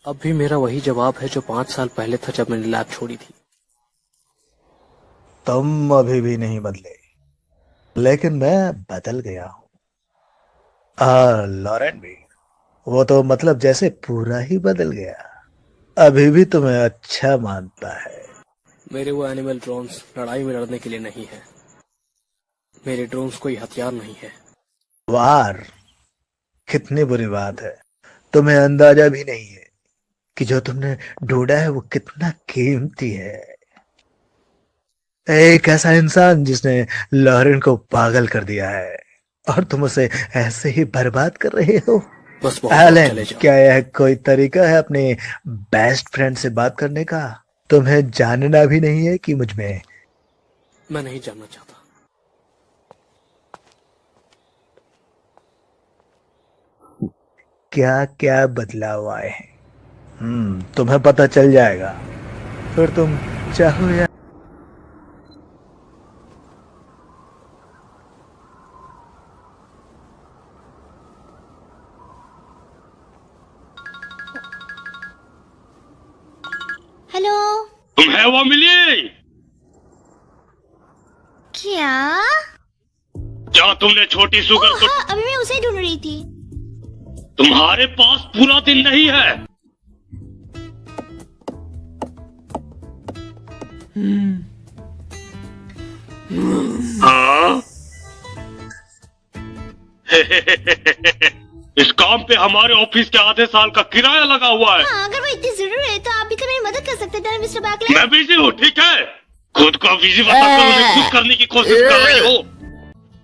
अब भी मेरा वही जवाब है जो 5 साल पहले था जब मैंने लैब छोड़ी थी। तुम अभी भी नहीं बदले, लेकिन मैं बदल गया हूँ। लॉरेन भी, वो तो मतलब जैसे पूरा ही बदल गया। अभी भी तुम्हें अच्छा मानता है। मेरे वो एनिमल ड्रोन्स लड़ाई में लड़ने के लिए नहीं है। मेरे ड्रोन्स कोई हथियार नहीं है। वार, कितनी बुरी बात है। तुम्हें अंदाजा भी नहीं है कि जो तुमने ढूंढा है वो कितना कीमती है। एक ऐसा इंसान जिसने लॉरेन को पागल कर दिया है, और तुम उसे ऐसे ही बर्बाद कर रहे हो। बस बहुत दूर एलन, चले जाओ। क्या यह कोई तरीका है अपने बेस्ट फ्रेंड से बात करने का? तुम्हें जानना भी नहीं है कि मुझ में मैं नहीं जानना चाहता। क्या क्या बदलाव आए हैं। तुम्हें पता चल जाएगा, फिर तुम चाहो या हेलो। तुम्हें वो मिली? क्या? क्या तुमने छोटी सुगर को? हाँ, अभी मैं उसे ढूंढ रही थी। तुम्हारे पास पूरा दिन नहीं है। हाँ? इस काम पे हमारे ऑफिस के आधे साल का किराया लगा हुआ है। हाँ, अगर वो इतनी जरूर है तो आप भी तो मेरी मदद कर सकते थे मिस्टर बैकले। मैं बिजी हूँ, ठीक है? खुद को बिजी बताकर मुझे खुश करने की कोशिश कर रही हो।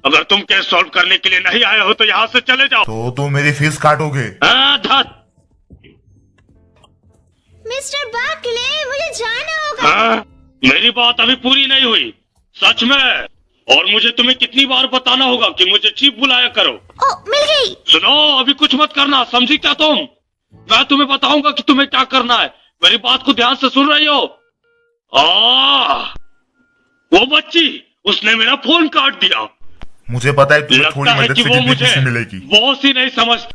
अगर तुम केस सॉल्व करने के लिए नहीं आए हो तो यहाँ से चले जाओ। तो तुम मेरी फीस काटोगे? धत। मिस्टर बैकले, मुझे जाना होगा। हाँ? मेरी बात अभी पूरी नहीं हुई, सच में। और मुझे तुम्हें कितनी बार बताना होगा कि मुझे चीफ बुलाया करो। ओ, मिल गई। सुनो, अभी कुछ मत करना, समझी क्या तुम? मैं तुम्हें बताऊंगा कि तुम्हें क्या करना है। मेरी बात को ध्यान से सुन रही हो? वो बच्ची, उसने मेरा फोन काट दिया। मुझे पता है तुम्हें थोड़ी लगता है मदद कि से वो कितनी मुझे खुशी मिलेगी। बॉस ही नहीं समझती।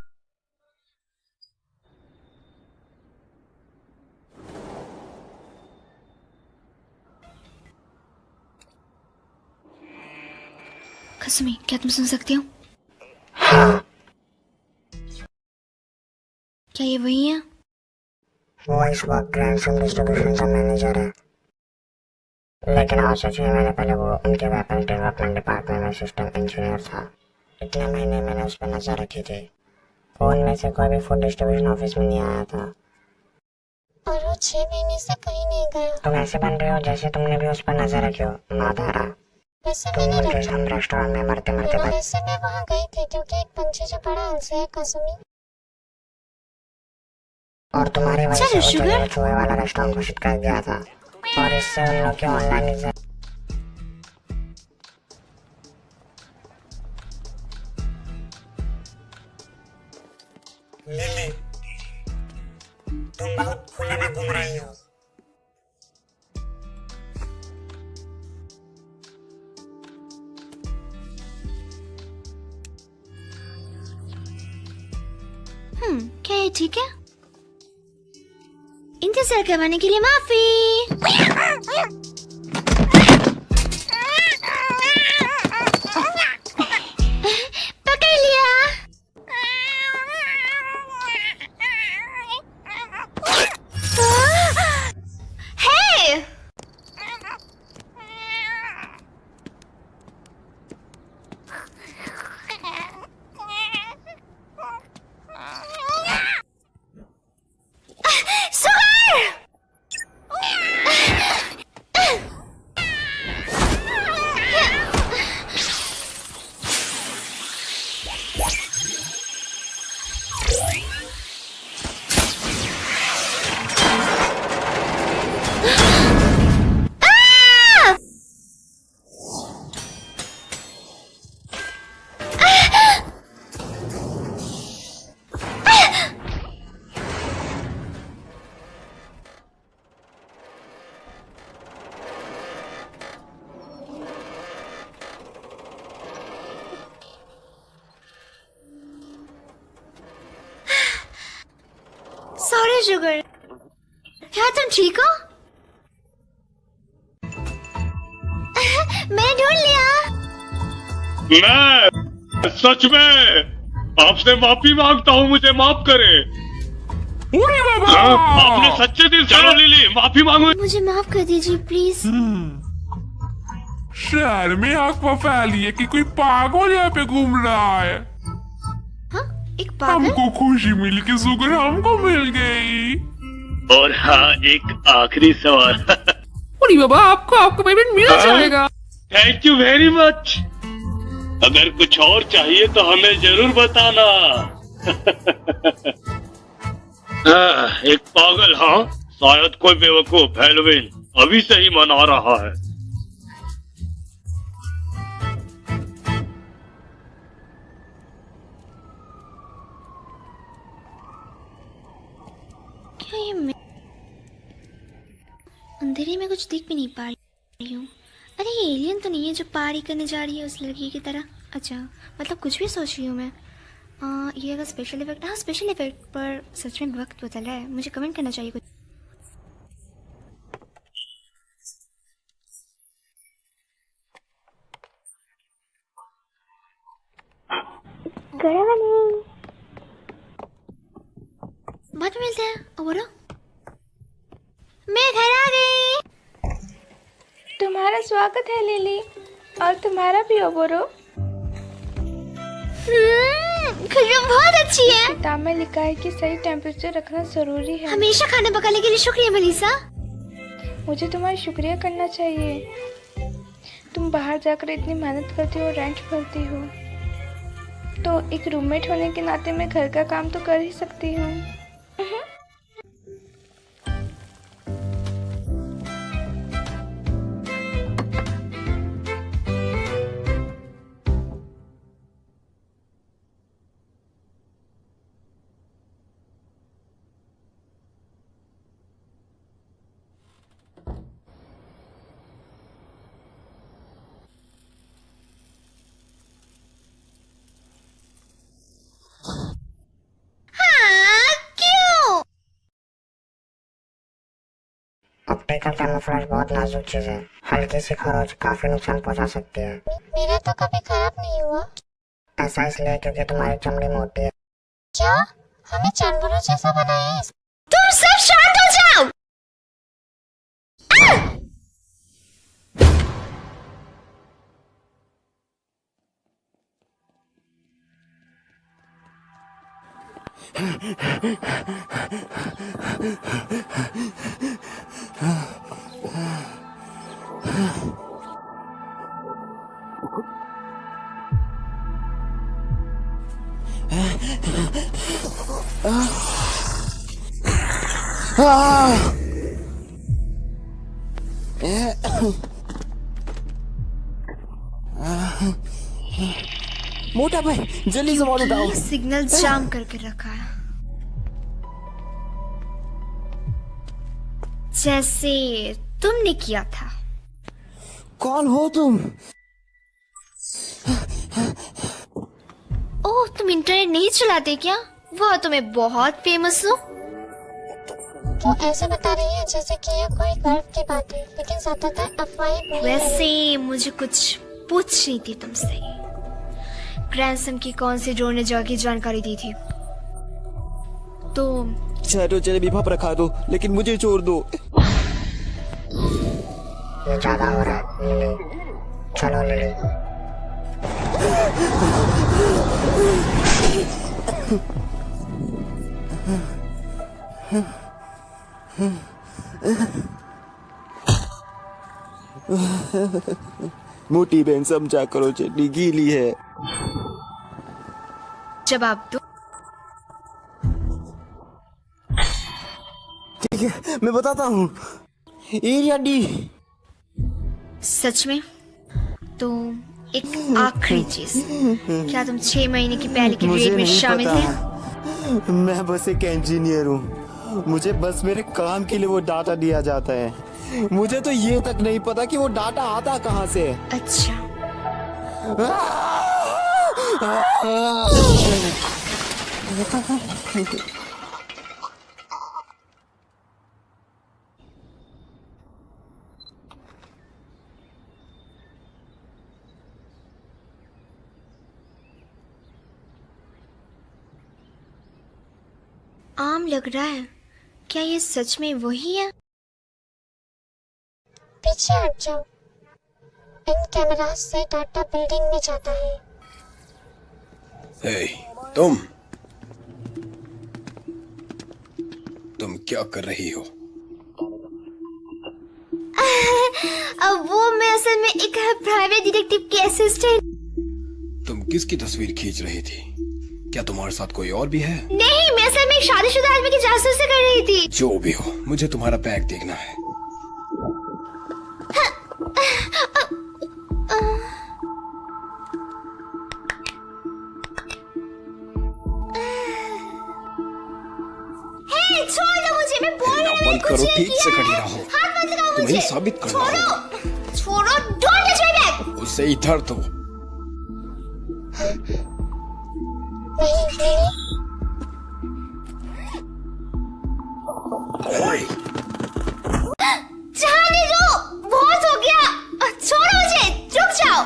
कसमी, क्या तुम सुन सकती हो? क्या ये वही है? वो इस वक्त ग्रैंडसम डिस्ट्रीब्यूशन का मैनेजर है, लेकिन आज से 6 महीने पहले वो उनके वेपन डेवलपमेंट डिपार्टमेंट में सिस्टम इंजीनियर था। इतने महीने मैंने उस पर नजर रखी थी। वो उनमें से कोई भी फूड डिस्ट्रीब्यूशन ऑफिस में नहीं आया था। और वो 6 महीने से कहीं नहीं गया। तुम ऐसे बन रहे हो जैसे तुमने भी उस पर नजर रखी हो, माधारा। वैसे तुम मैंने मुझे रखा। हम रेस्टोरेंट में मरते मरते वैसे मैं वहाँ गई थी क्योंकि एक पंछी जो बड़ा हमसे है कसमी। और तुम्हारी वजह से चलो, शुगर। चूहे वाला रेस्टोरेंट घोषित कर दिया था, और इससे उन लोग की ऑनलाइन लिली, तुम बहुत खुले में घूम रही हो। क्या ये ठीक है? इंतजार करवाने के लिए माफी। पकड़ लिया। हे! सुगर! सॉरी शुगर, क्या तुम ठीक हो? मैं ढूंढ लिया। मैं सच में आपसे माफी मांगता हूँ, मुझे माफ करें। हाँ, आपने सच्चे दिल से लिली माफी मांगो। मुझे माफ कर दीजिए प्लीज। शहर में अफवाह फैली है कि कोई पागल यहाँ पे घूम रहा है। हाँ, एक पागल? हमको खुशी मिली कि शुगर हमको मिल गई। और हाँ, एक आखिरी सवाल। अरे बाबा, आपको पेमेंट मिल जाएगा। Thank you very much. अगर कुछ और चाहिए तो हमें जरूर बताना। एक पागल, हाँ, शायद कोई बेवकूफ हैलोवीन अभी से ही मना रहा है। क्या ये अंधेरे में कुछ देख भी नहीं पा रही हूँ। अरे ये एलियन तो नहीं है जो पारी करने जा रही है उस लड़की की तरह। अच्छा, मतलब कुछ भी सोच रही हूँ मैं। ये अगर स्पेशल इफेक्ट, हाँ स्पेशल इफेक्ट पर सच में वक्त बदला है। मुझे कमेंट करना चाहिए कुछ। बाद में मिलते हैं। बोलो, मैं घर आ गई। तुम्हारा स्वागत है लिली, और तुम्हारा भी ओबोरो। खुशबू बहुत अच्छी है। किताब में लिखा है कि सही टेम्परेचर रखना जरूरी है। हमेशा खाना पकाने के लिए शुक्रिया मनीषा। मुझे तुम्हारा शुक्रिया करना चाहिए। तुम बाहर जाकर इतनी मेहनत करती हो और रेंट भरती हो, तो एक रूममेट होने के नाते मैं घर का काम तो कर ही सकती हूँ। ऑप्टिकल कैमोफ्लेज बहुत नाजुक चीज है। हल्की सी खरोच काफी नुकसान पहुंचा सकती है। मेरा तो कभी खराब नहीं हुआ। ऐसा इसलिए क्योंकि तुम्हारी चमड़ी मोटी है। क्या हमें जानवरों जैसा बनाया है? तुम सब शांत हो जाओ। मोटा भाई, जल्दी से मॉल उठाओ। सिग्नल जाम करके रखा है, जैसे तुमने किया था। कौन हो तुम? ओह, तुम इंटरनेट नहीं चलाते क्या? वो तो मैं बहुत फेमस हूँ। वो ऐसे बता रही है जैसे कि यह कोई गर्व की बात है, लेकिन ज्यादातर अफवाहें भी हैं। वैसे मुझे कुछ पूछनी थी तुमसे। ग्रैंडसन की कौन सी ड्रोन ने जाके जानकारी दी थी? तो चाहे तो जलेबी भाप रखा दो, लेकिन मुझे छोड़ दो। ये ज्यादा हो रहा है लिली, चलो लिली। मोटी बहन समझा करो, चटनी गीली है। जवाब दो। ठीक है, मैं बताता हूँ। Area D. सच में? तो एक आखिरी चीज, क्या तुम 6 महीने की पहले की मुझे ग्रेड में नहीं शामिल पता। थे? मैं बस एक इंजीनियर हूँ, मुझे बस मेरे काम के लिए वो डाटा दिया जाता है। मुझे तो ये तक नहीं पता कि वो डाटा आता कहाँ से। अच्छा, आम लग रहा है। क्या ये सच में वही है? पीछे हट जाओ, इन कैमरास से डाटा बिल्डिंग में जाता है। हे, तुम क्या कर रही हो? अब वो मैं असल में एक प्राइवेट डिटेक्टिव के असिस्टेंट। तुम किसकी तस्वीर खींच रही थी? क्या तुम्हारे साथ कोई और भी है? नहीं, मैं असल में एक शादीशुदा आदमी की जासूसी कर रही थी। जो भी हो, मुझे तुम्हारा बैग देखना है। हे, छोड़ दो मुझे, मैं बोल रही हूँ, बंद करो, ठीक से खड़ी रहो। हाथ मत लगाओ मुझे। तुम्हें साबित करना होगा। छोड़ो, डोंट टच माय बैग। उसे इधर दो। नहीं लिली, जाने दो, बहुत हो गया। छोड़ो मुझे, रुक जाओ।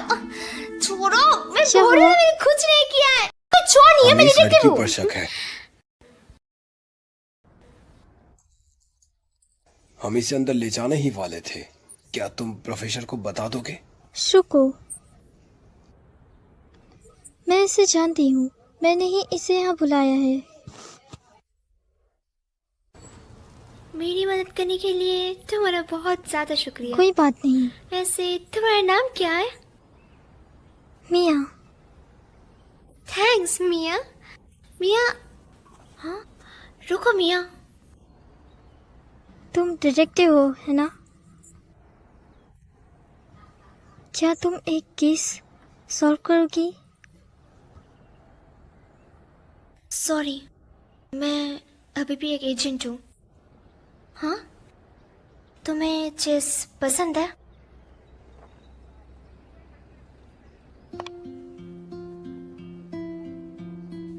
छोड़ो, मैं बोल रही हूँ, मैंने कुछ नहीं किया है। कुछ छोड़ नहीं है, मैं हमें इस डिटेक्टिव लड़की हूँ। पर शक है। हम इसे अंदर ले जाने ही वाले थे। क्या तुम प्रोफेसर को बता दोगे? शुको, मैं इसे जानती हूँ, मैंने ही इसे यहाँ बुलाया है। मेरी मदद करने के लिए तुम्हारा बहुत ज्यादा शुक्रिया। कोई बात नहीं। वैसे तुम्हारा नाम क्या है? मिया। थैंक्स मिया। मिया, हाँ, रुको मिया। तुम डिटेक्टिव हो, है ना? क्या तुम एक केस सॉल्व करोगी? सॉरी, मैं अभी भी एक एजेंट हूँ। हाँ, तुम्हें चेस पसंद है?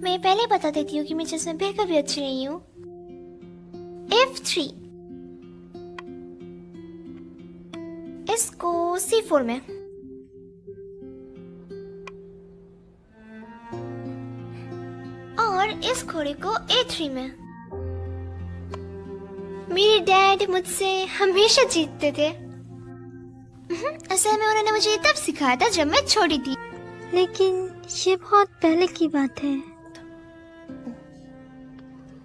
मैं पहले बता देती हूँ कि मैं चेस में बिल्कुल भी अच्छी नहीं हूँ। F3, इसको C4 में, और इस घोड़े को A3 में। मेरे डैड मुझसे हमेशा जीतते थे। असल में उन्होंने मुझे ये तब सिखाया था जब मैं छोटी थी। लेकिन ये बहुत पहले की बात है।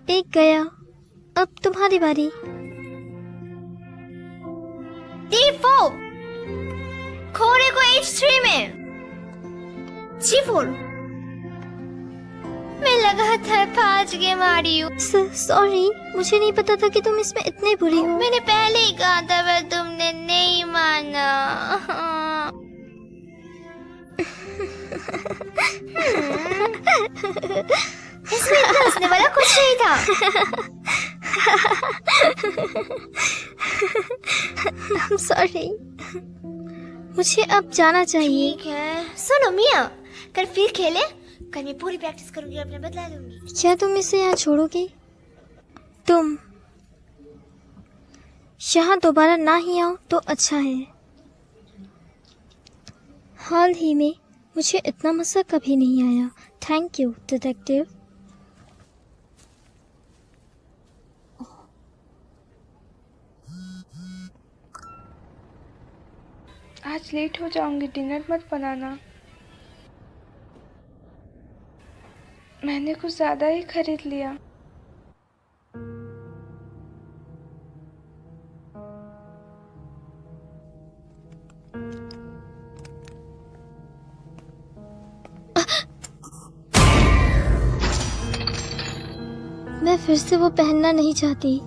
एक गया, अब तुम्हारी बारी। D4, घोड़े को H3 में, G4। मैं लगातार 5 गेम आ रही हूँ। सॉरी, मुझे नहीं पता था कि तुम इसमें इतने बुरी हो। मैंने पहले ही कहा था पर तुमने नहीं माना। इसमें इतना हंसने वाला कुछ नहीं था। I'm sorry, मुझे अब जाना चाहिए। ठीक है, सुनो मिया, कल फिर खेले। कल मैं पूरी प्रैक्टिस करूंगी और अपने बदला लूंगी। क्या तुम इसे यहाँ छोड़ोगी? तुम यहाँ दोबारा ना ही आऊँ तो अच्छा है। हाल ही में मुझे इतना मज़ा कभी नहीं आया। Thank you detective. आज लेट हो जाऊंगी, डिनर मत बनाना। मैंने कुछ ज़्यादा ही खरीद लिया। मैं फिर से वो पहनना नहीं चाहती।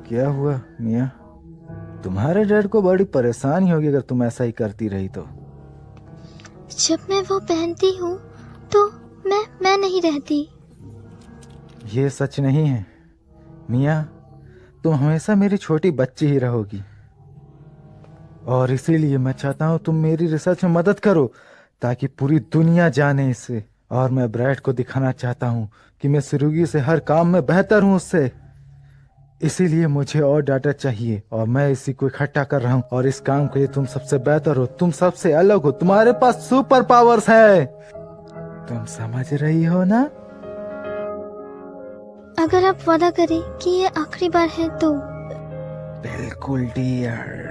क्या हुआ मिया? तुम्हारे डैड को बड़ी परेशानी होगी अगर तुम ऐसा ही करती रही तो। जब मैं वो पहनती हूँ तो मैं नहीं रहती। ये सच नहीं है मिया, तुम हमेशा मेरी छोटी बच्ची ही रहोगी और इसीलिए मैं चाहता हूँ तुम मेरी रिसर्च में मदद करो ताकि पूरी दुनिया जाने इसे। और मैं ब्रैड को दिखाना चाहता हूँ कि मैं सुरुगी से हर काम में बेहतर हूँ उससे। इसीलिए मुझे और डाटा चाहिए और मैं इसी को इकट्ठा कर रहा हूँ और इस काम के लिए तुम सबसे बेहतर हो, तुम सबसे अलग हो, तुम्हारे पास सुपर पावर्स है। तुम समझ रही हो ना? अगर आप वादा करें कि ये आखिरी बार है तो। बिल्कुल डियर।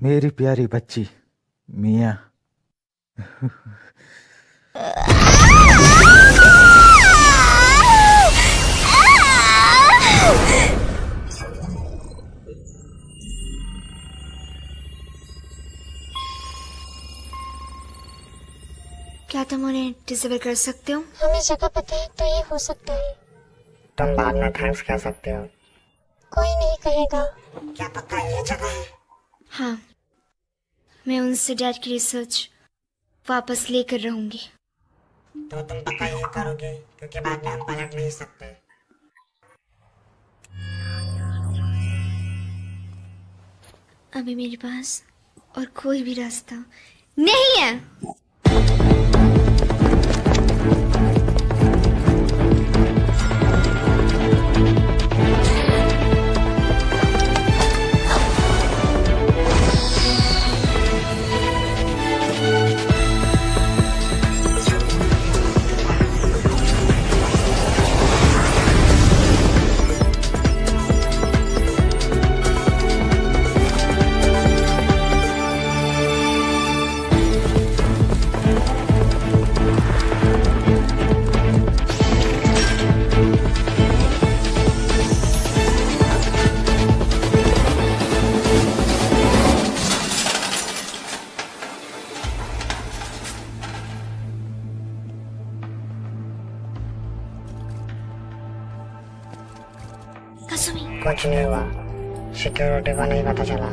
मेरी प्यारी बच्ची मिया। क्या तुम उन्हें डिसेबल कर सकते हो? हमें जगह पता है तो ये हो सकता है। तुम बाद में थैंक्स कह सकते हो। कोई नहीं कहेगा। क्या पक्का ये जगह है? हाँ, मैं उनसे डैड की रिसर्च वापस लेकर रहूंगी। तो तुम पक्का ये करोगे क्योंकि बाद में हम पलट नहीं सकते। अभी मेरे पास और कोई भी रास्ता नहीं है। कसुमी, कुछ नहीं हुआ, सिक्योरिटी को नहीं पता चला।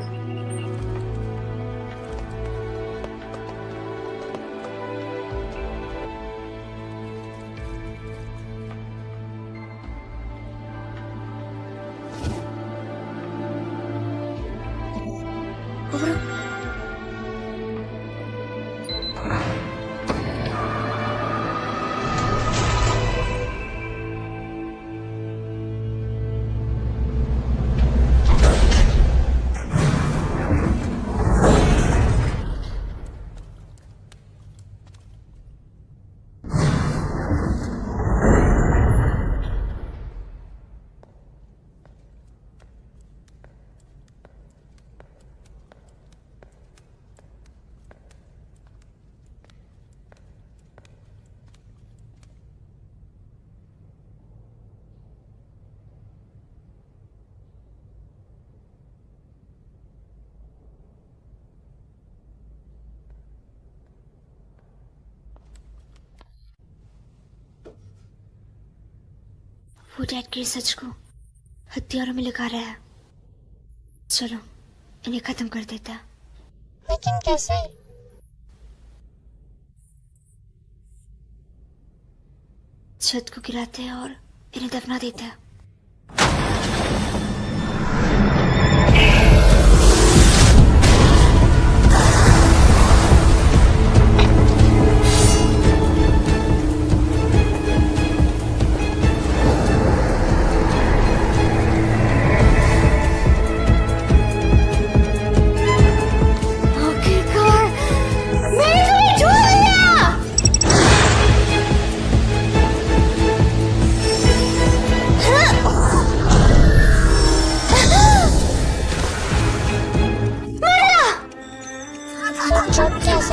वो डैड की रिसर्च को हथियारों में लगा रहा है। चलो इन्हें खत्म कर देता है। लेकिन कैसे? छत को गिराते हैं और इन्हें दफना देते हैं।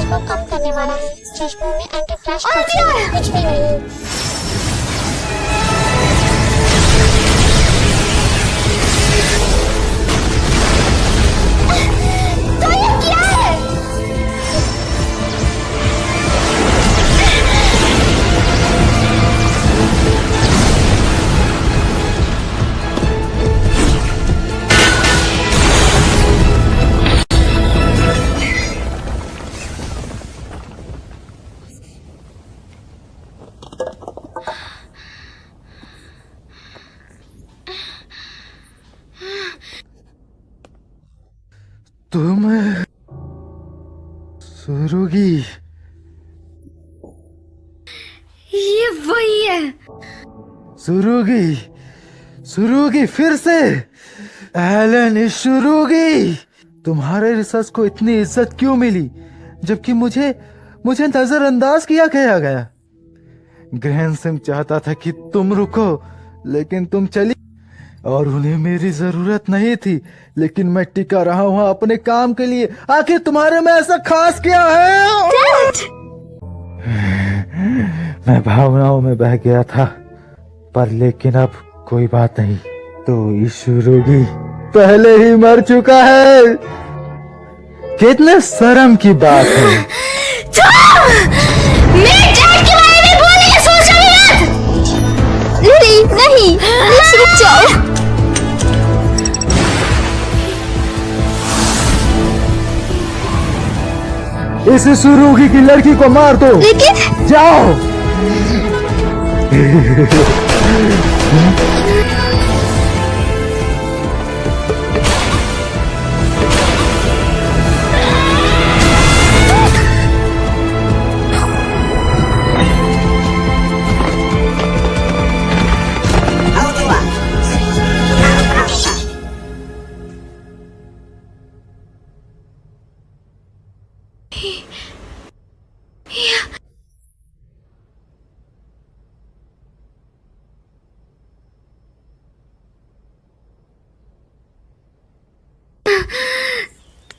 को कम करने वाला है। चश्मों में एंटी फ्लैश कुछ भी नहीं। तो ये क्या है? तुम सुरुगी? ये वही है। सुरुगी, सुरुगी फिर से। एलन सुरुगी, तुम्हारे रिसर्च को इतनी इज्जत क्यों मिली जबकि मुझे नजरअंदाज किया गया। ग्रहण सिंह चाहता था कि तुम रुको लेकिन तुम चली, और उन्हें मेरी जरूरत नहीं थी, लेकिन मैं टिका रहा हूँ अपने काम के लिए। आखिर तुम्हारे में ऐसा खास क्या है? मैं भावनाओं में बह गया था, पर लेकिन अब कोई बात नहीं। तो ईश्वरोगी पहले ही मर चुका है। कितने शर्म की बात है। मेरे डैड के बारे में बोलने का सोच रही मत। लिली नहीं, प्लीज रुक जाओ। इस सुरुगी की लड़की को मार दो। लेकिन जाओ।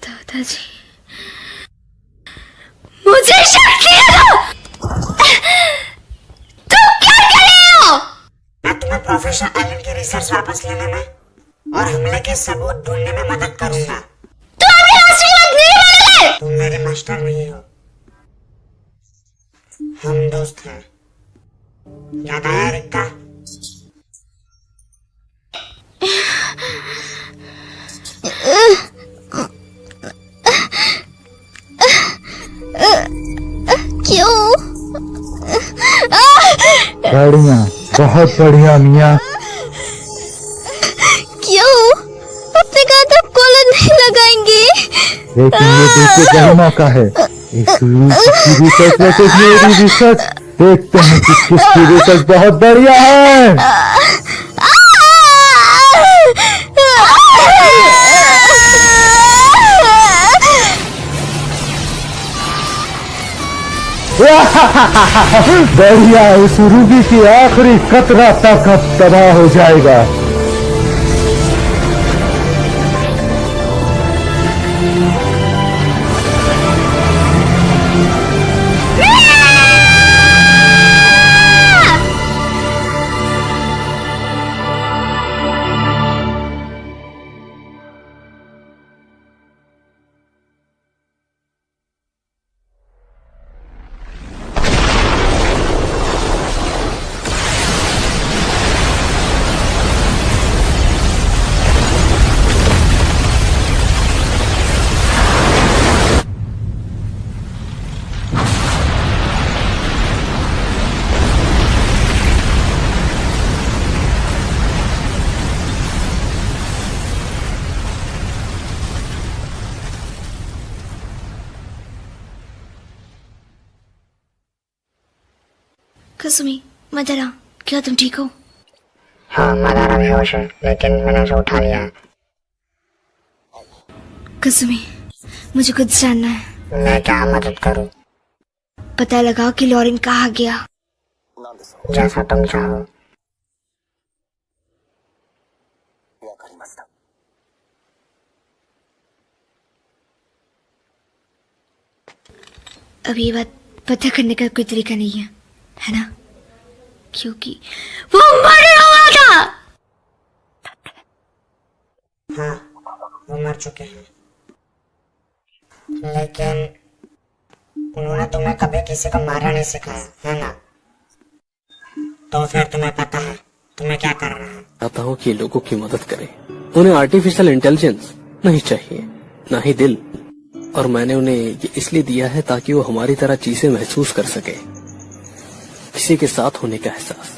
दादाजी, मुझे शक किया तुम क्या कर रहे हो? मैं तुम्हें प्रोफेसर एलन की रिसर्च वापस लेने में और हमले के सबूत ढूंढने में मदद करूंगा। तुम अपने मास्टर की बात नहीं मानोगे। तुम मेरे मास्टर नहीं हो, हम दोस्त हैं। याद आया रिक्का? क्यों? बढ़िया, बहुत बढ़िया मियाँ। क्यों? अपने गाता कॉलर नहीं लगाएंगे? लेकिन ये देखो गहमा का है। इस रिसर्च वर्सेस मेरी रिसर्च, देखते हैं किसकी रिसर्च बहुत बढ़िया है। बढ़िया, इस रूबी की आखिरी कतरा तक अब तबाह हो जाएगा। कसुमी, मदरा, क्या तुम ठीक हो? हाँ, मदारा बेहोश है, लेकिन मैंने उसे उठा लिया है। कसुमी, मुझे कुछ जानना है। मैं क्या मदद करूं? पता लगाओ कि लॉरेन कहाँ गया। जैसा तुम चाहो। अभी ये बात पता करने का कोई तरीका नहीं है ना? क्योंकि वो मर हुआ था। हाँ, वो मर चुके हैं, लेकिन उन्होंने तुम्हें कभी किसी को मारना नहीं सिखाया, है ना? तो फिर तुम्हें पता है तुम्हें क्या करना है। चाहता हूँ कि लोगों की मदद करें। उन्हें आर्टिफिशियल इंटेलिजेंस नहीं चाहिए, ना ही दिल। और मैंने उन्हें ये इसलिए दिया है ताकि वो हमारी तरह चीजें महसूस कर सके, किसी के साथ होने का एहसास।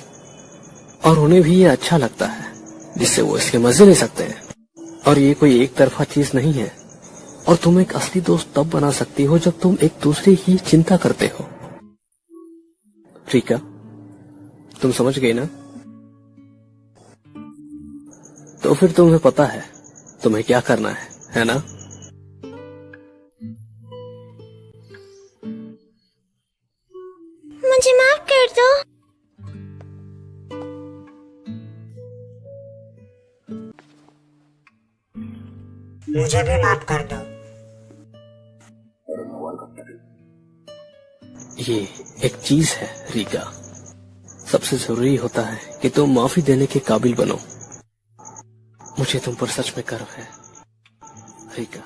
और उन्हें भी ये अच्छा लगता है, जिससे वो इसके मजे ले सकते हैं। और ये कोई एक तरफा चीज नहीं है। और तुम एक असली दोस्त तब बना सकती हो जब तुम एक दूसरे की चिंता करते हो। रिका, तुम समझ गई ना? तो फिर तुम्हें पता है तुम्हें क्या करना है ना? मुझे माफ कर दो। मुझे भी माफ कर दो। ये एक चीज है रिका, सबसे जरूरी होता है कि तुम माफी देने के काबिल बनो। मुझे तुम पर सच में गर्व है रिका।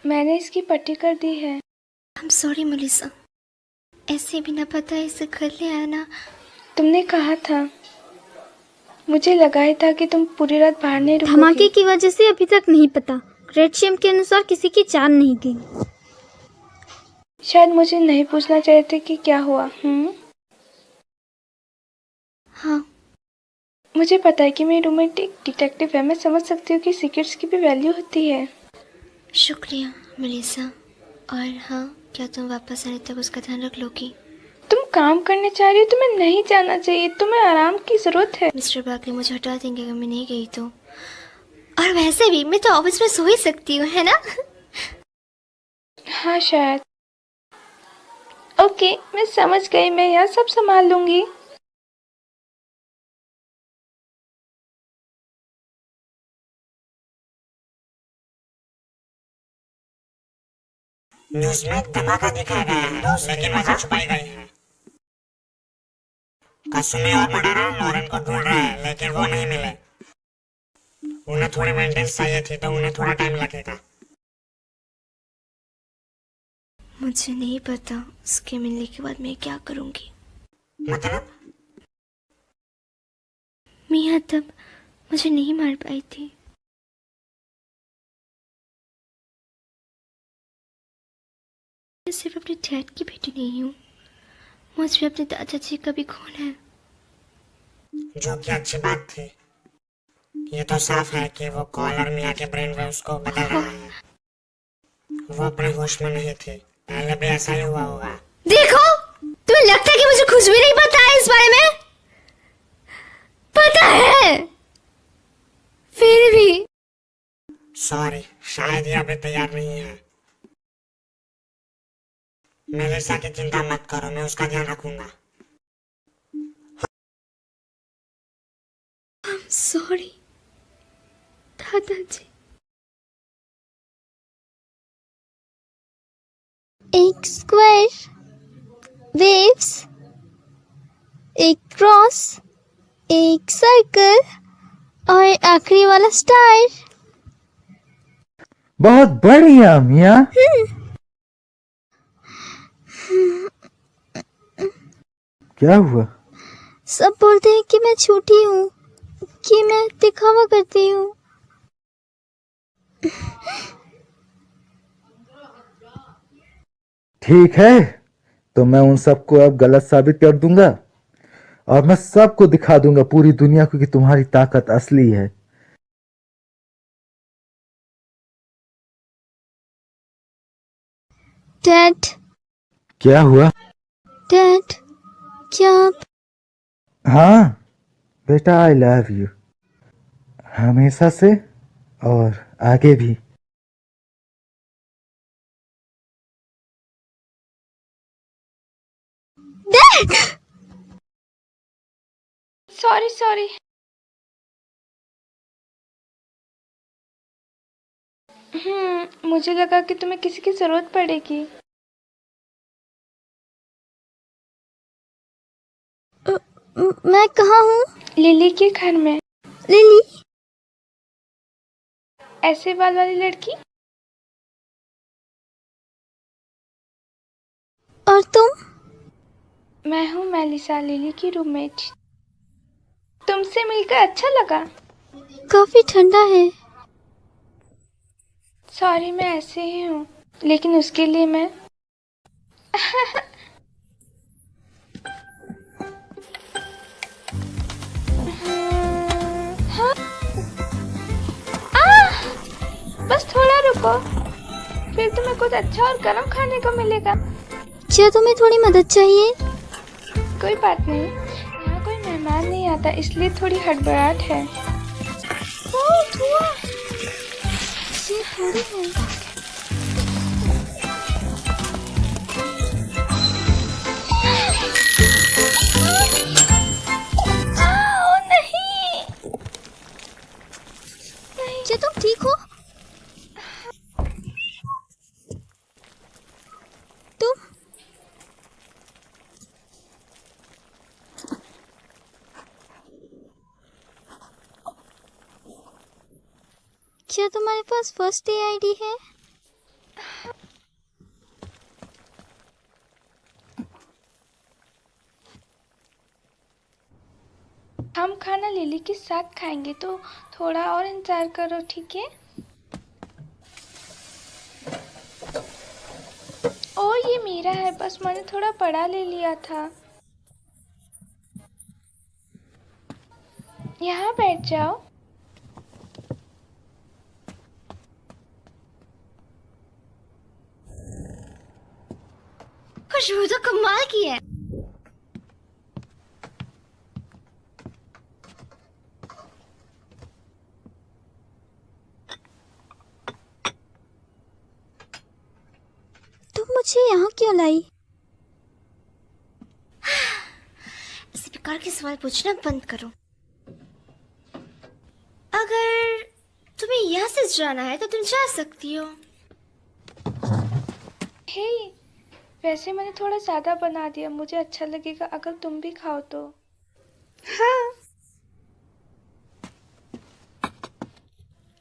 मैंने इसकी पट्टी कर दी है। I'm sorry मेलिसा, ऐसे बिना पता इसे कर ले आया ना। तुमने कहा था, मुझे लगा ही था कि तुम पूरी रात बाहर नहीं रुकोगी। धमाके की वजह से अभी तक नहीं पता। रेड शेम के अनुसार किसी की जान नहीं गई। शायद मुझे नहीं पूछना चाहिए था कि क्या हुआ। हाँ, मुझे पता है कि मेरी रूममेट एक डिटेक्टिव है। मैं समझ सकती हूँ कि सीक्रेट्स की भी वैल्यू होती है। शुक्रिया मेलिसा। और हाँ, क्या तुम वापस आने तक उसका ध्यान रख लोगी? तुम काम करने चाह रही हो, तुम्हें नहीं जाना चाहिए। तुम्हें आराम की जरूरत है। मिस्टर बार्कली मुझे हटा देंगे अगर मैं नहीं गई तो। और वैसे भी मैं तो ऑफिस में सो ही सकती हूँ, है ना? हाँ शायद। ओके, मैं समझ गई। मैं यहाँ सब संभाल लूंगी। न्यूज़ में धमाका दिखाया गया है, लेकिन वजह छुपाई गई है। कसुमी और मडारा लॉरेन को ढूंढ रहे हैं, लेकिन वो नहीं मिले। उन्हें थोड़ी मेंटेनेंस चाहिए थी, तो उन्हें थोड़ा टाइम लगेगा। मुझे नहीं पता उसके मिलने के बाद मैं क्या करूंगी। मतलब? मिया तब मुझे नहीं मार पाई थी। मैं सिर्फ अपने डैड की बेटी नहीं हूँ, मुझ में अपने दादाजी का भी खून है। जो कि अच्छी बात थी। ये तो साफ है कि वो कॉलर मिया के ब्रेन वेव्स को बदल रहा है। वो अपने होश में नहीं थी। पहले भी ऐसा ही हुआ होगा। देखो, तुम्हें लगता है कि मुझे कुछ भी नहीं पता है इस बारे में? पता है, फिर भी। सॉरी, शायद ये अभी तैयार नहीं है। मेलिसा की चिंता मत करो, मैं उसका ध्यान रखूंगा। सॉरी दादाजी। एक स्क्वायर, वेव्स, एक क्रॉस, एक सर्कल और आखिरी वाला स्टार। बहुत बढ़िया मिया। क्या हुआ? सब बोलते हैं कि मैं छोटी हूँ, कि मैं दिखावा करती हूँ। ठीक है, तो मैं उन सबको अब गलत साबित कर दूंगा और मैं सबको दिखा दूंगा पूरी दुनिया को कि तुम्हारी ताकत असली है। डैड, क्या हुआ? डैड, क्या आप? हाँ बेटा, आई लव यू, हमेशा से और आगे भी। डैड! Sorry sorry. मुझे लगा कि तुम्हें किसी की जरूरत पड़ेगी। मैं कहाँ हूँ? लिली के घर में। लिली? ऐसे बाल वाली लड़की? और तुम? मैं हूँ मेलिसा, लिली की रूममेट। तुमसे मिलकर अच्छा लगा। काफी ठंडा है। सॉरी, मैं ऐसे ही हूँ, लेकिन उसके लिए मैं हाँ? बस थोड़ा रुको, फिर तुम्हें कुछ अच्छा और गर्म खाने को मिलेगा। क्या तुम्हें थोड़ी मदद चाहिए? कोई बात नहीं, यहाँ कोई मेहमान नहीं आता, इसलिए थोड़ी हड़बड़ाहट है। ओह, धुआं! ये थोड़ी है। क्या तुम ठीक हो? तुम? क्या तुम्हारे पास फर्स्ट डे आईडी है? हम खाना लिली के साथ खाएंगे, तो थोड़ा और इंतजार करो, ठीक है? ओ, ये मेरा है, बस मैंने थोड़ा बड़ा ले लिया था। यहाँ बैठ जाओ। खुशबू तो कमाल की है। तुम मुझे यहाँ क्यों लाई? इस प्रकार के सवाल पूछना बंद करो। अगर तुम्हें यहाँ से जाना है तो तुम जा सकती हो। हे, वैसे मैंने थोड़ा ज़्यादा बना दिया, मुझे अच्छा लगेगा अगर तुम भी खाओ तो। हाँ,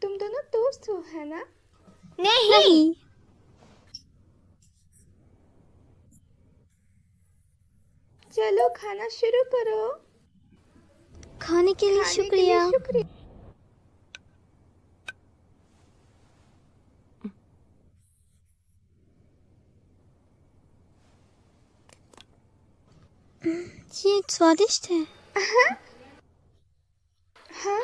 तुम दोनों दोस्त हो, है ना? नहीं। चलो खाना शुरू करो। खाने के लिए शुक्रिया। ये स्वादिष्ट है। हाँ?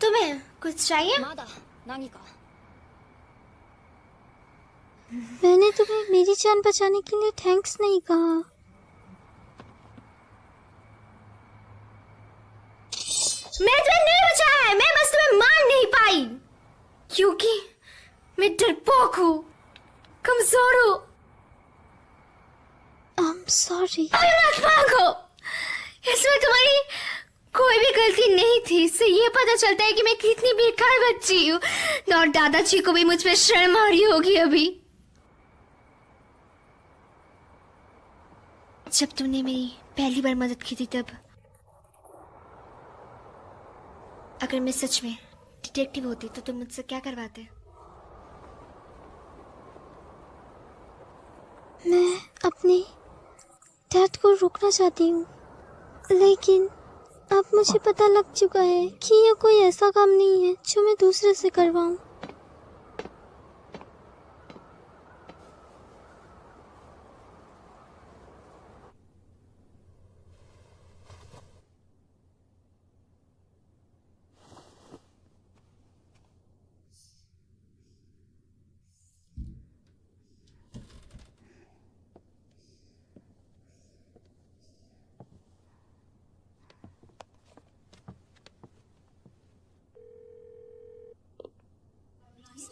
तुम्हें कुछ चाहिए? मैंने तुम्हें मेरी जान बचाने के लिए थैंक्स नहीं कहा। मैं तुम्हें नहीं बचाया है, मैं बस तुम्हें मार नहीं पाई क्योंकि मैं डरपोक हूँ, कमजोर हूँ। I'm sorry। हो, इसमें तुम्हारी कोई भी गलती नहीं थी, इससे ये पता चलता है कि मैं कितनी बेकार बच्ची हूँ। और दादाजी को भी मुझ पर शर्म आ रही होगी अभी। जब तुमने मेरी पहली बार मदद की थी तब। अगर मैं सच में डिटेक्टिव होती तो तुम मुझसे क्या करवाते? मैं अपने डैड को रोकना चाहती हूँ, लेकिन अब मुझे पता लग चुका है कि यह कोई ऐसा काम नहीं है जो मैं दूसरे से करवाऊँ।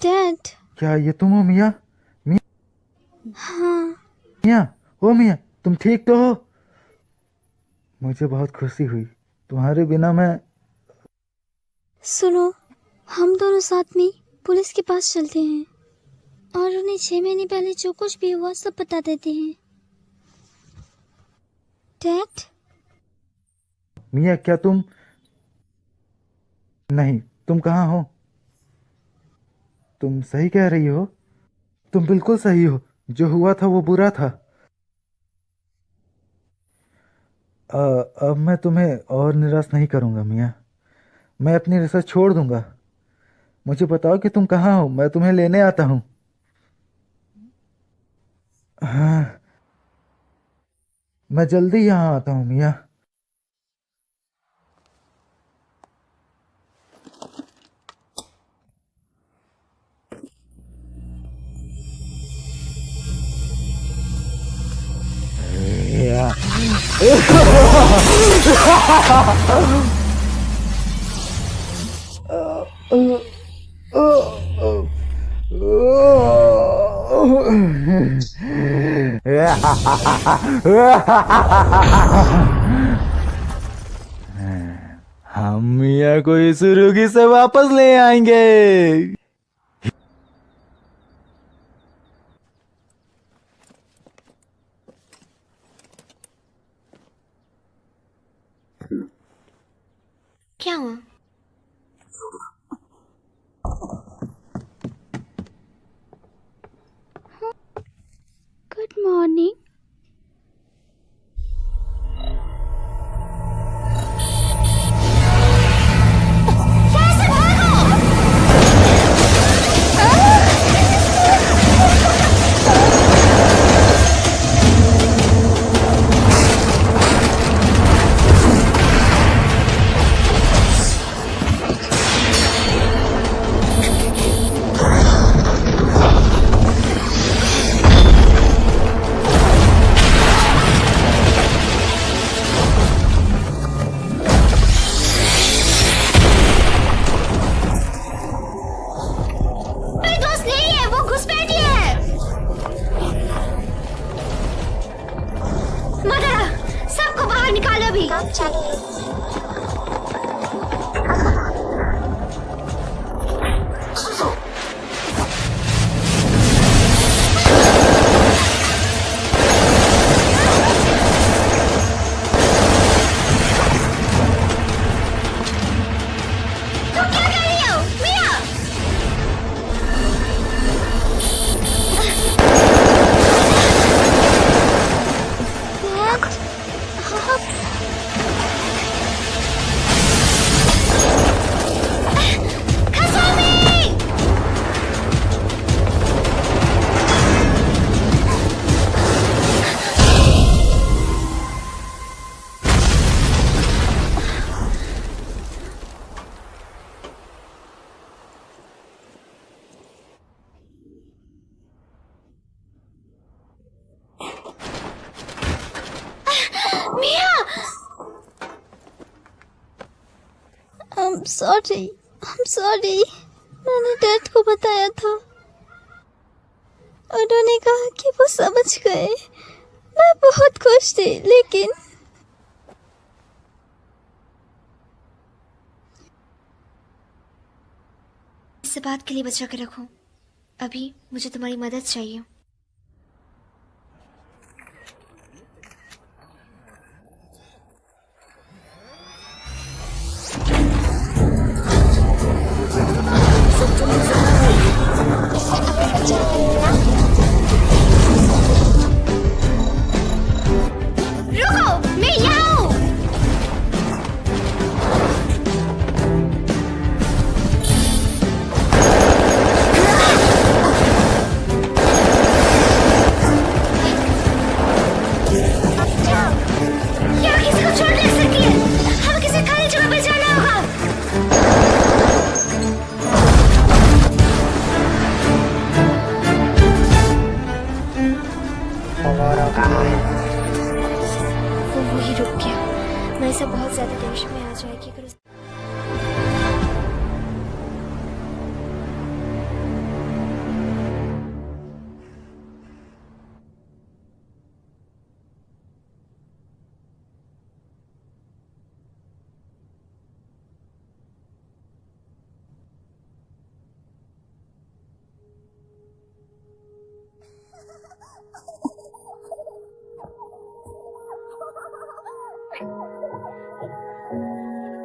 डैड। क्या ये तुम हो मिया? हाँ। मिया, ओ मिया, तुम ठीक तो हो? मुझे बहुत खुशी हुई, तुम्हारे बिना मैं। सुनो, हम दोनों साथ में पुलिस के पास चलते हैं और उन्हें 6 महीने पहले जो कुछ भी हुआ सब बता देते हैं। डैड। मिया, क्या तुम? नहीं, तुम कहाँ हो? तुम सही कह रही हो, तुम बिल्कुल सही हो। जो हुआ था वो बुरा था। अब मैं तुम्हें और निराश नहीं करूंगा मिया। मैं अपनी रिसर्च छोड़ दूंगा। मुझे बताओ कि तुम कहाँ हो, मैं तुम्हें लेने आता हूँ। हाँ, मैं जल्दी यहाँ आता हूँ मिया। हम मिया को इस रुगी से वापस ले आएंगे। क्या हुआ? Good morning. I'm sorry। मैंने डैड को बताया था, उन्होंने कहा कि वो समझ गए। मैं बहुत खुश थी, लेकिन बात के लिए बचा के रखो। अभी मुझे तुम्हारी मदद चाहिए। रुको, मैं यहाँ हूँ। यहाँ किसी को चोट लग सकती है। हमें किसी खाली जगह पे जाना होगा। वो वही रुक गया। मैं इसे बहुत ज्यादा टेंशन में आ जाएगी अगर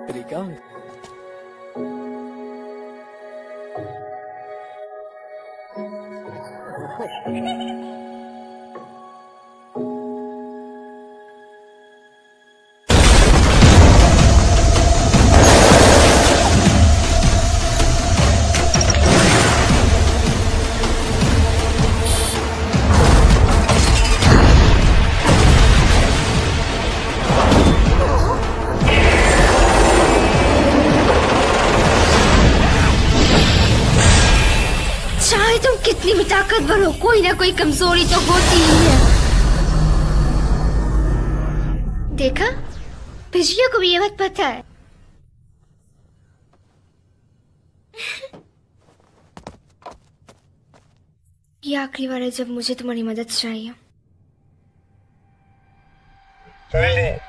प्रिका, चाहे तुम कितनी भी ताकतवर हो, कोई ना कोई कमजोरी तो होती ही है। देखा, बिजलियों को भी ये बात पता है। ये आखिरी बार है जब मुझे तुम्हारी मदद चाहिए। डैड,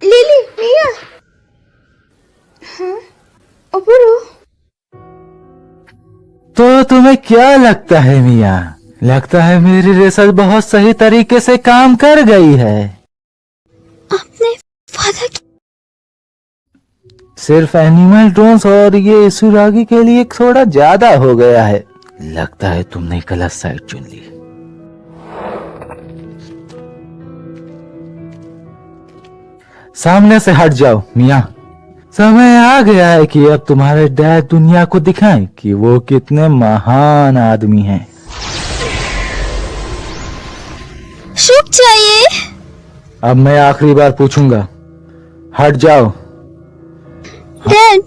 लिली, मिया। हाँ, अबूरो। तो तुम्हें क्या लगता है मिया? लगता है मेरी रिसर्च बहुत सही तरीके से काम कर गई है। आपने वादा किया। सिर्फ एनिमल ड्रोन्स और ये सुरागी के लिए थोड़ा ज्यादा हो गया है। लगता है तुमने गलत साइड चुन ली। सामने से हट जाओ मिया। समय आ गया है कि अब तुम्हारे डैड दुनिया को दिखाएं कि वो कितने महान आदमी हैं। रुक जाइए। अब मैं आखिरी बार पूछूंगा, हट जाओ। डैड,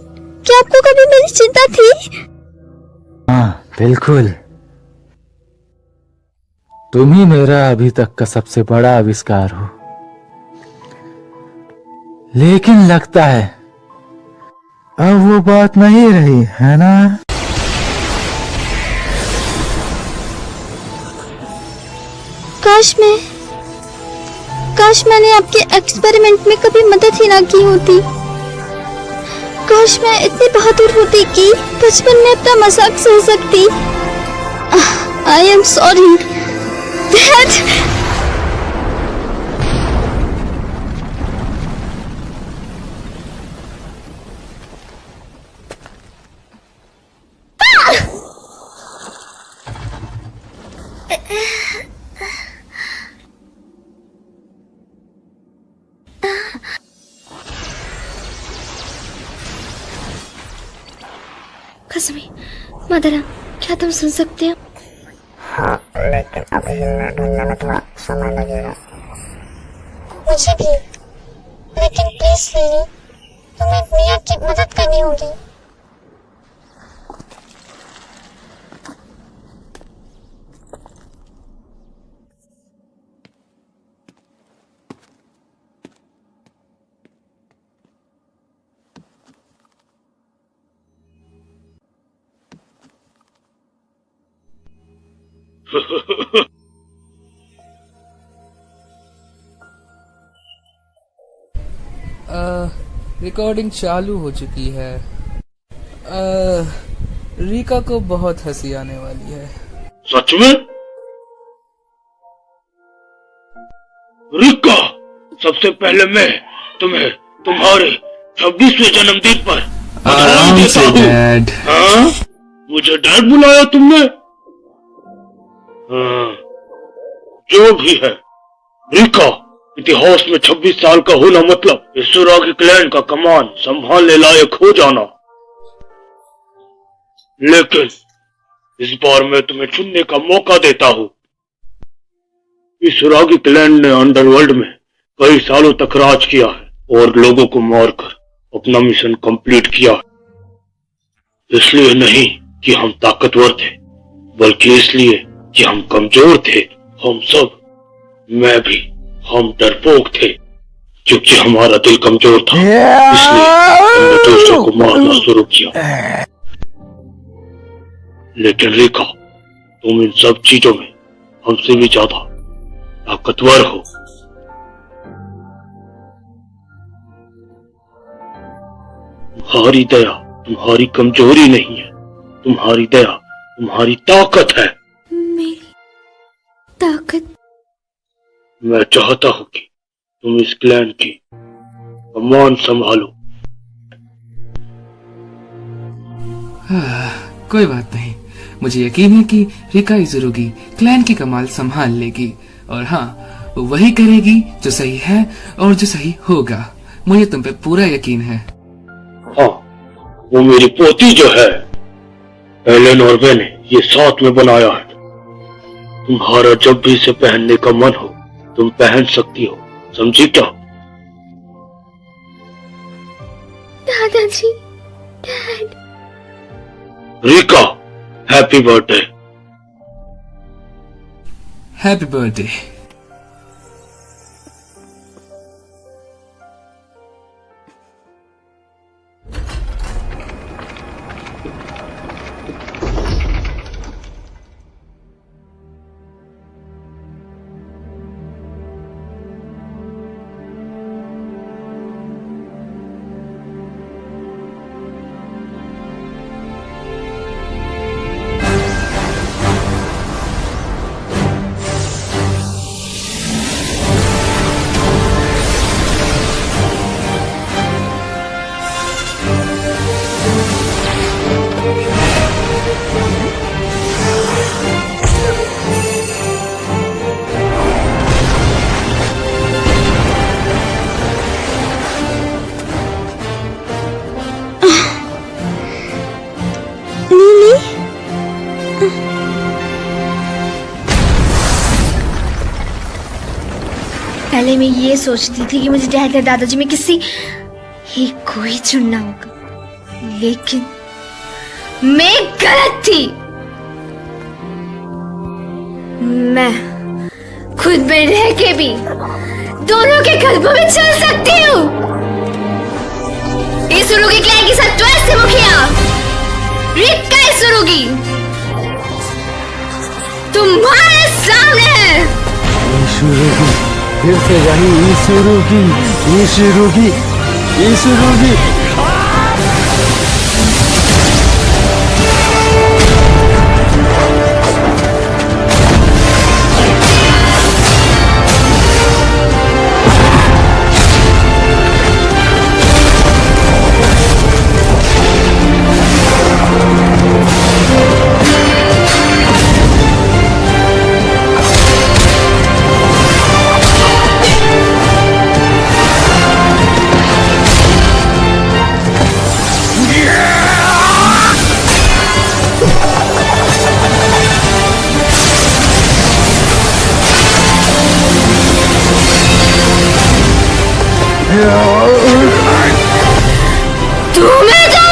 क्या आपको कभी मेरी चिंता थी? हाँ बिल्कुल। तुम ही मेरा अभी तक का सबसे बड़ा आविष्कार हो। लेकिन लगता है अब वो बात नहीं रही है ना? काश मैंने आपके एक्सपेरिमेंट में कभी मदद ही ना की होती। काश मैं इतनी बहादुर होती कि बचपन में अपना मजाक सह सकती। I am sorry dad. कसमी, मदरा, क्या तुम सुन सकते हो? हाँ, लेकिन अभी हिलने ढूंढने में थोड़ा समय लगेगा। मुझे भी, लेकिन प्लीज लिली, तुम्हें मिया की मदद करनी होगी। रिकॉर्डिंग चालू हो चुकी है। रीका को बहुत हंसी आने वाली है। सच में? रीका, सबसे पहले मैं तुम्हें तुम्हारे 26वें जन्मदिन पर बधाई देता हूँ। हाँ? मुझे डैड बुलाया तुमने? हाँ, जो भी है, रीका, इतिहास में 26 साल का होना मतलब इस सुरागी क्लैन का कमान संभालने लायक हो जाना। लेकिन इस बार मैं तुम्हें चुनने का मौका देता हूँ। इस सुरागी क्लैन ने अंडरवर्ल्ड में कई सालों तक राज किया है और लोगों को मारकर अपना मिशन कंप्लीट किया है। इसलिए नहीं कि हम ताकतवर थे, बल्कि इसलिए कि हम कमजोर थे। हम सब, मैं भी, हम डरपोक थे क्योंकि हमारा दिल कमजोर था। इसलिए हमने दूसरों को मारना शुरू किया। लेकिन रेखा, तुम इन सब चीजों में हमसे भी ज्यादा ताकतवर हो। तुम्हारी दया तुम्हारी कमजोरी नहीं है, तुम्हारी दया तुम्हारी ताकत है। मेरी ताकत? मैं चाहता हूं कि तुम इस क्लैन की कमान संभालो। कोई बात नहीं, मुझे यकीन है कि रिका इजुरुगी क्लैन की कमाल संभाल लेगी। और हाँ, वो वही करेगी जो सही है और जो सही होगा। मुझे तुम पे पूरा यकीन है। हाँ, वो मेरी पोती जो है, एलन और मैंने ये साथ में बनाया है। तुम्हारा जब भी इसे पहनने का मन हो, तुम पहन सकती हो, समझी क्या? दादाजी, dad. Rica, happy birthday. Happy birthday. पहले मैं ये सोचती थी कि मुझे डैड या दादाजी में किसी एक को ही चुनना होगा, लेकिन मैं गलत थी। मैं खुद में रह के भी दोनों के कल्बों में चल सकती हूँ। इजुरुगी क्लैन की 27वीं मुखिया रिका इजुरुगी तुम्हारे सामने है। फिर से वही इजुरुगी, इजुरुगी, इजुरुगी। तुम्हें तो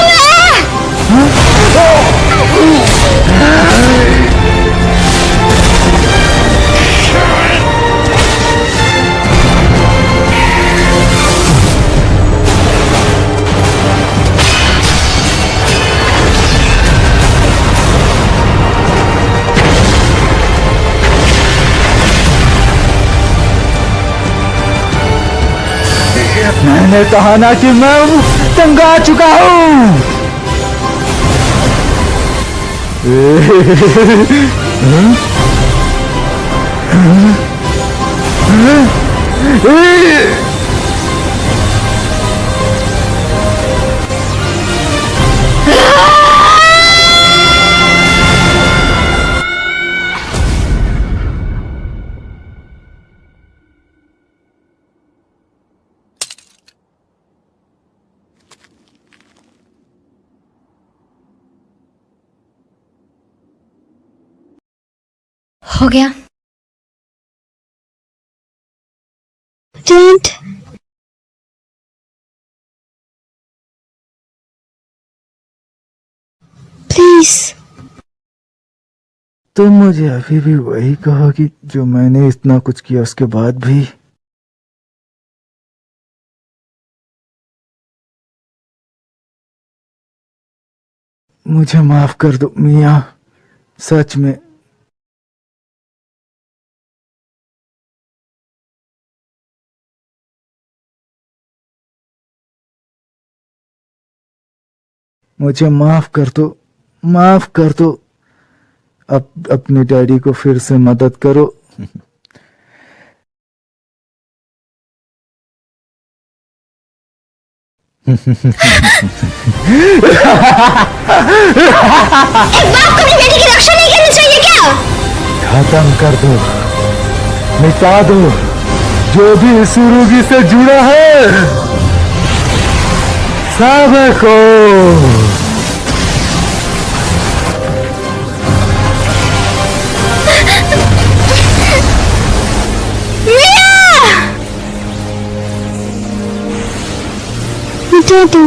मैंने कहा ना कि मैं तंग आ चुका हूँ। हो गया। Dad, please. तुम मुझे अभी भी वही कहोगी जो मैंने इतना कुछ किया उसके बाद भी? मुझे माफ कर दो मियाँ, सच में। मुझे माफ कर दो, माफ कर दो। अब अपने डैडी को फिर से मदद करो। एक बाप को अपनी बेटी की रक्षा नहीं करनी चाहिए क्या? खत्म कर दो, मिटा दो जो भी इस सुरुगी से जुड़ा है, सबको। मिटा दो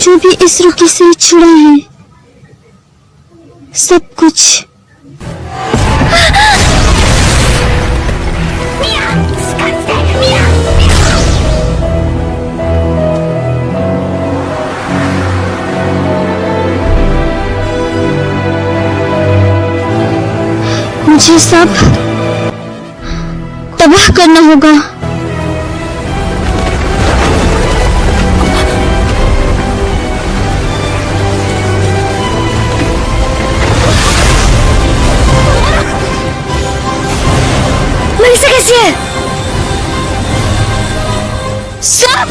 जो भी इस रुकी से जुड़ा है, सब कुछ। मुझे सब तबाह करना होगा। मनीषा कैसी है? सब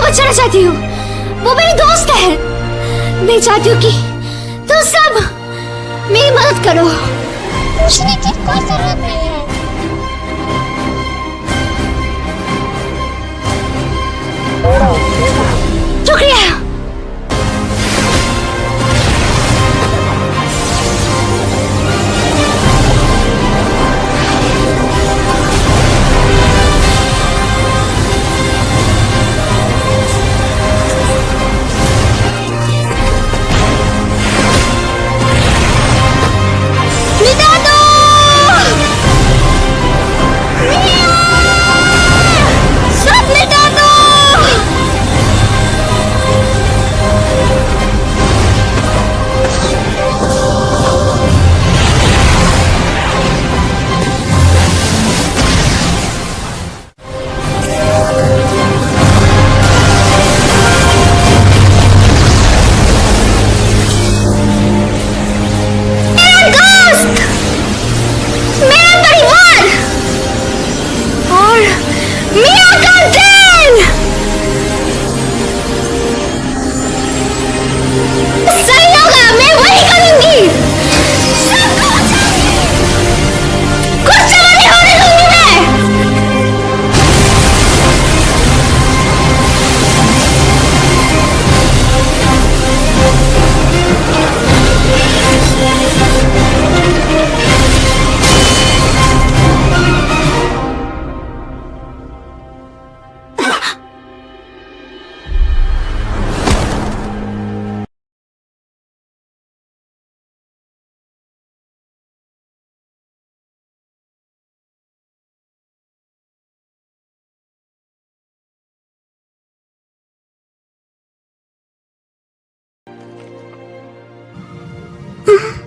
बचाना चाहती हूँ, वो मेरी दोस्त है। मैं चाहती हूँ कि तुम सब मेरी मदद करो। पूछने की कोई जरूरत नहीं है। शुक्रिया। मिटा दो! लिली,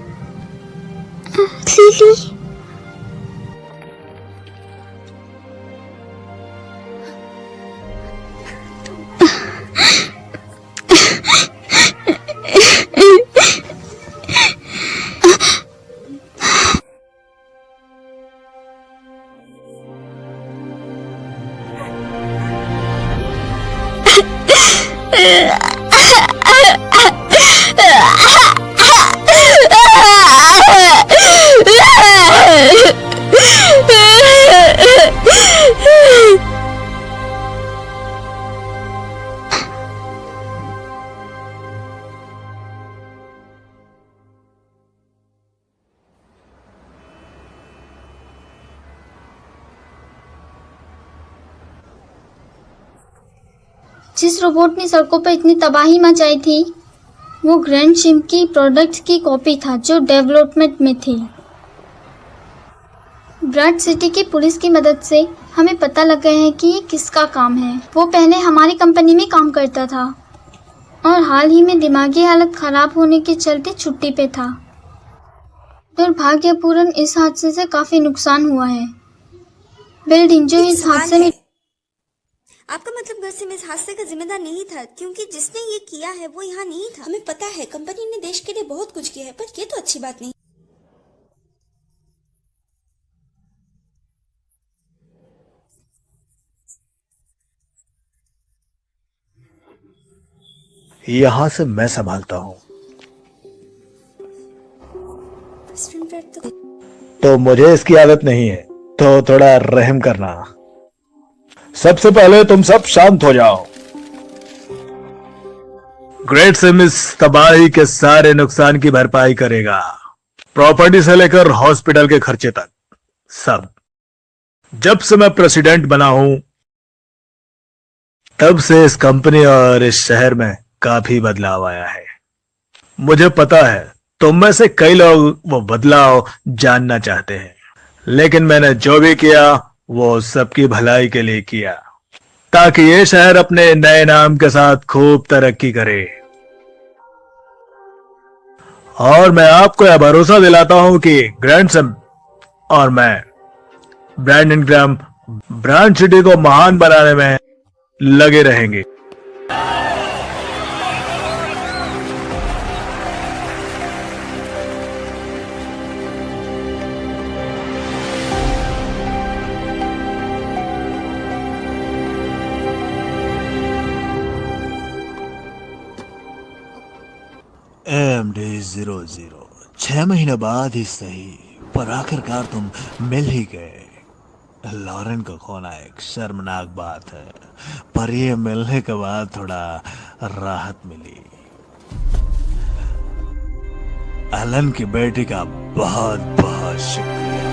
जिस रोबोट ने सड़कों पर इतनी तबाही मचाई थी वो ग्रैंड शिम की प्रोडक्ट की कॉपी था जो डेवलपमेंट में थी। ब्रैड सिटी की पुलिस की मदद से हमें पता लग गया है कि ये किसका काम है। वो पहले हमारी कंपनी में काम करता था और हाल ही में दिमागी हालत खराब होने के चलते छुट्टी पे था। दुर्भाग्यपूर्ण इस हादसे से काफी नुकसान हुआ है। बिल्डिंग जो इस हादसे में आपका मतलब घर से मैं इस हादसे का जिम्मेदार नहीं था, क्योंकि जिसने ये किया है वो यहाँ नहीं था। हमें पता है कंपनी ने देश के लिए बहुत कुछ किया है, पर ये तो अच्छी बात नहीं। यहां से मैं संभालता हूं, तो मुझे इसकी आदत नहीं है, तो थोड़ा रहम करना। सबसे पहले तुम सब शांत हो जाओ। ग्रेट सिम इस तबाही के सारे नुकसान की भरपाई करेगा, प्रॉपर्टी से लेकर हॉस्पिटल के खर्चे तक, सब। जब से मैं प्रेसिडेंट बना हूं तब से इस कंपनी और इस शहर में काफी बदलाव आया है। मुझे पता है तुम में से कई लोग वो बदलाव जानना चाहते हैं, लेकिन मैंने जो भी किया वो सबकी भलाई के लिए किया, ताकि ये शहर अपने नए नाम के साथ खूब तरक्की करे। और मैं आपको यह भरोसा दिलाता हूं कि ग्रैंड सिम और मैं ब्रैंडन ग्राम ब्रांड सिटी को महान बनाने में लगे रहेंगे। MD00 6 महीने बाद ही सही, पर आखिरकार तुम मिल ही गए। लॉरेन को खोना एक शर्मनाक बात है, पर ये मिलने के बाद थोड़ा राहत मिली। एलन की बेटी का बहुत बहुत शुक्रिया।